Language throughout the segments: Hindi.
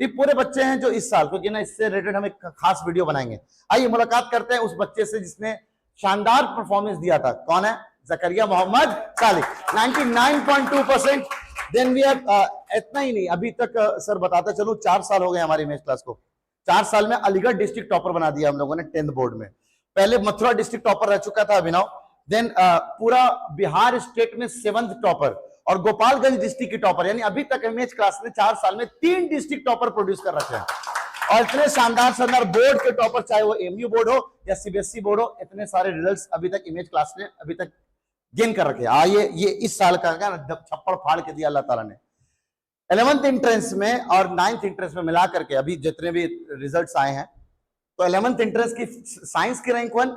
ये पूरे बच्चे हैं जो इस साल, क्योंकि ना इससे रिलेटेड हम एक खास वीडियो बनाएंगे। आइए मुलाकात करते हैं उस बच्चे से जिसने शानदार परफॉर्मेंस दिया था। कौन है? Zakaria Mohammad Salik, 99.2%। Then we have, इतना ही नहीं, अभी तक सर बताता चलूं 4 साल हो गए हमारी इमेज क्लास को। 4 साल में अलीगढ़ डिस्ट्रिक्ट टॉपर बना दिया हम लोगों ने 10th बोर्ड में। पहले मथुरा डिस्ट्रिक्ट टॉपर रह चुका था अभिनव, देन पूरा बिहार स्टेट में 7th टॉपर और गोपालगंज डिस्ट्रिक्ट की टॉपर, यानी अभी तक इमेज क्लास ने 4 साल में 3 डिस्ट्रिक्ट टॉपर प्रोड्यूस कर रखे हैं। और इतने शानदार शानदार बोर्ड के टॉपर, चाहे वो एमयू बोर्ड हो या सीबीएसई बोर्ड हो, इतने सारे रिजल्ट्स अभी तक इमेज क्लास ने अभी तक गेन कर रखे। आइए, ये इस साल का छप्पड़ फाड़ के दिया अल्लाह ताला ने। 11th एंट्रेंस में और 9th एंट्रेंस में मिला करके अभी जितने भी रिजल्ट्स आए हैं, तो 11th एंट्रेंस की साइंस की रैंक 1,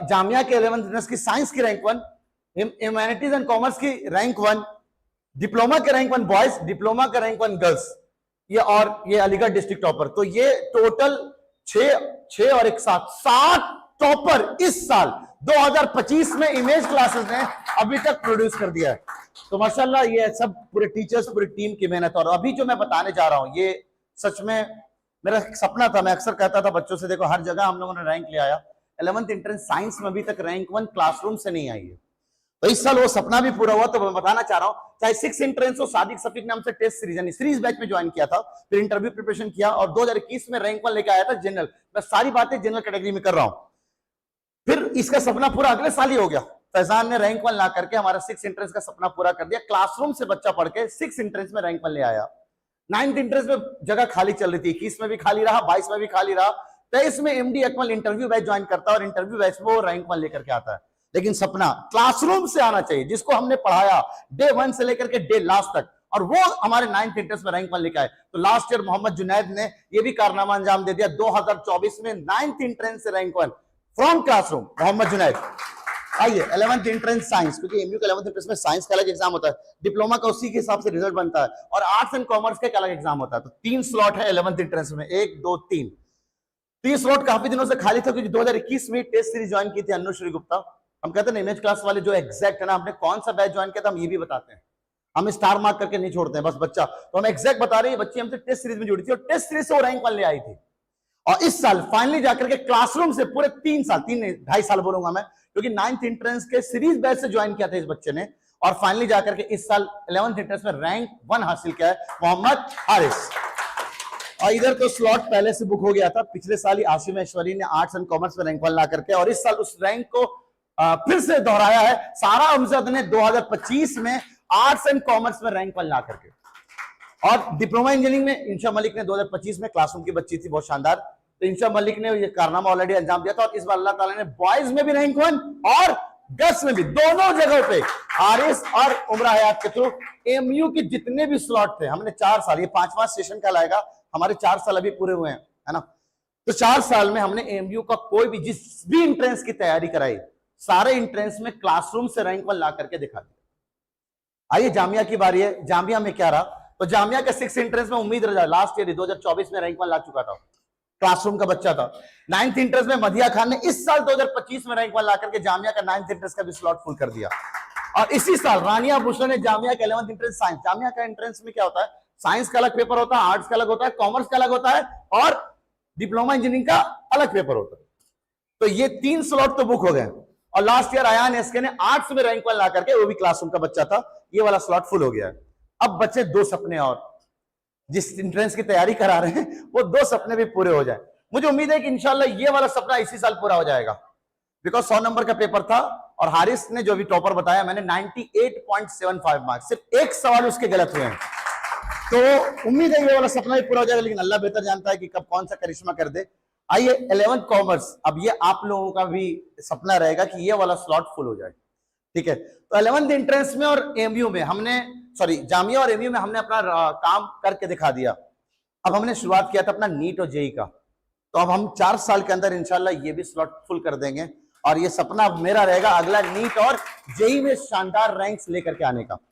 जामिया के 11th एंट्रेंस की साइंस की रैंक 1, ह्यूमैनिटीज एंड कॉमर्स की रैंक 1, डिप्लोमा के रैंक 1 बॉयज, डिप्लोमा का रैंक 1 गर्ल्स, ये और ये अलीगढ़ डिस्ट्रिक्ट टॉपर। तो ये टोटल 6 और 1 7 टॉपर इस साल 2025 में इमेज क्लासेस ने अभी तक प्रोड्यूस कर दिया है। तो माशाल्लाह ये सब पूरे टीचर्स, पूरी टीम की मेहनत। और अभी जो मैं बताने जा रहा हूं ये सच में मेरा सपना था। मैं अक्सर कहता था बच्चों से, देखो हर जगह हम लोगों ने रैंक ले आया, 11th एंट्रेंस साइंस में अभी तक रैंक 1 क्लासरूम से नहीं आई है। तो इस साल वो सपना भी पूरा हुआ। तो मैं बताना चाह रहा हूं, चाहे 6 एंट्रेंस हो, सादिक सफीक ने हमसे टेस्ट सीरीज यानी सीरीज बैच में ज्वाइन किया था, फिर इंटरव्यू प्रिपरेशन किया और 2021 में रैंक 1 लेके आया था जनरल। मैं सारी बातें जनरल कैटेगरी में कर रहा हूं। फिर इसका सपना पूरा अगले साल ही हो गया। फैजान ने रैंक 1 ला करके हमारा 6 एंट्रेंस का सपना पूरा कर दिया। क्लासरूम से बच्चा पढ़ के 6 एंट्रेंस में रैंक 1 ले आया। 9th एंट्रेंस में जगह खाली चल रही थी, 21 में भी खाली रहा, 22 में भी खाली रहा, 23 में MD Akmal interview batch join करता है और इंटरव्यू बैच में वो रैंक 1 लेकर के आता है। लेकिन सपना क्लासरूम से आना चाहिए, जिसको हमने पढ़ाया डे 1 से लेकर के डे लास्ट तक, और वो हमारे 9th एंट्रेंस में रैंक 1 लेकर आए। तो लास्ट ईयर मोहम्मद जुनैद ने ये भी कारनामा अंजाम दे दिया। 2024 में 9th एंट्रेंस से rank 1 from classroom Mohammad Junaid. आइए 11th एंट्रेंस साइंस, क्योंकि एमयू का 11th एंट्रेंस में साइंस का अलग एग्जाम होता है, डिप्लोमा का उसी के हिसाब से रिजल्ट बनता है, और आर्ट्स एंड कॉमर्स का एक अलग एग्जाम होता है। तो 3 स्लॉट है 11th एंट्रेंस में, 1 2 3। 3 स्लॉट काफी दिनों से खाली था, क्योंकि 2021 में टेस्ट सीरीज ज्वाइन की थी अनुश्री गुप्ता। हम कहते हैं इमेज क्लास वाले जो एग्जैक्ट है ना, हमने कौन सा बैच ज्वाइन किया था हम ये भी बताते हैं, हम स्टार मार्क करके नहीं छोड़ते हैं बस बच्चा। तो हम एग्जैक्ट बता रहे हैं, बच्ची हमसे टेस्ट सीरीज में जुड़ी थी और टेस्ट सीरीज से वो रैंक 1 ले आई थी। और इस साल फाइनली जाकर के क्लासरूम से पूरे 3 साल, 2.5 साल बोलूंगा मैं, क्योंकि 9th एंट्रेंस के सीरीज बैच से ज्वाइन किया था इस बच्चे ने, और फाइनली जाकर के इस साल 11th एंट्रेंस में रैंक 1 हासिल किया है मोहम्मद हारिस। और इधर तो स्लॉट पहले से बुक हो गया था, पिछले साल ही आसिम ऐश्वरी ने आर्ट्स एंड कॉमर्स में रैंक 1 ला करके, और इस साल उस रैंक को फिर से दोहराया है सारा अमजद ने 2025 में आर्ट्स एंड कॉमर्स में रैंक 1 ला करके। और डिप्लोमा इंजीनियरिंग में इंशा मलिक ने 2025 में, क्लासरूम की बच्ची थी बहुत शानदार, तो इंशा मलिक ने ये कारनामा ऑलरेडी अंजाम दिया था। और इस बार अल्लाह ताला ने बॉयज में भी रैंक 1 और गर्ल्स में भी, दोनों जगह पे हारिस और उमरा हयात के थ्रू एमयू के जितने भी स्लॉट थे, हमने 4 साल, ये 5वां सेशन का लाएगा, हमारे 4 साल अभी पूरे हुए हैं, है ना। तो 4 साल में हमने एमयू का कोई भी जिस भी एंट्रेंस की तैयारी कराई, सारे एंट्रेंस में क्लासरूम से रैंक 1 ला करके दिखा दिया। आइए जामिया की बारी है। जामिया में क्या रहा? तो जामिया का 6 एंट्रेंस में उम्मीद रहा, लास्ट ईयर 2024 में रैंक 1 ला चुका था, क्लासरूम का बच्चा था। 9th एंट्रेंस में मदिया खान ने इस साल 2025 में रैंक 1 ला करके जामिया का 9th एंट्रेंस का भी स्लॉट फुल कर दिया। और इसी साल रानिया बुशरा ने जामिया का 11th एंट्रेंस साइंस, जामिया का एंट्रेंस में क्या होता है, साइंस का अलग पेपर होता है, आर्ट्स का अलग होता है, कॉमर्स का अलग होता है, और डिप्लोमा इंजीनियरिंग का अलग पेपर होता है। तो ये 3 स्लॉट तो बुक हो गए। और लास्ट ईयर अयान एसके ने आर्ट्स में रैंक 1 ला करके, वो भी क्लासरूम का बच्चा था, ये वाला स्लॉट फुल हो गया है। अब बच्चे 2 सपने, और जिस एंट्रेंस की तैयारी करा रहे हैं वो 2 सपने भी पूरे हो जाए। मुझे उम्मीद है कि इंशाल्लाह ये वाला सपना इसी साल पूरा हो जाएगा, बिकॉज 100 नंबर का पेपर था और हारिस ने जो भी टॉपर बताया, मैंने 98.75 मार्क्स, सिर्फ 1 सवाल उसके गलत हुए हैं। तो उम्मीद है ये वाला सपना भी पूरा हो जाएगा, लेकिन अल्लाह बेहतर जानता है कि कब कौन सा करिश्मा कर दे। आइए 11th कॉमर्स, अब ये आप लोगों का भी सपना रहेगा कि ये वाला स्लॉट फुल हो जाए, ठीक है। तो 11th एंट्रेंस में और एमयू में हमने, सॉरी जामिया और एमयू में हमने अपना काम करके दिखा दिया। अब हमने शुरुआत किया था अपना नीट और जेई का, तो अब हम 4 साल के अंदर इंशाल्लाह ये भी स्लॉट फुल कर देंगे, और ये सपना मेरा रहेगा अगला नीट और जेई में शानदार रैंक्स लेकर के आने का।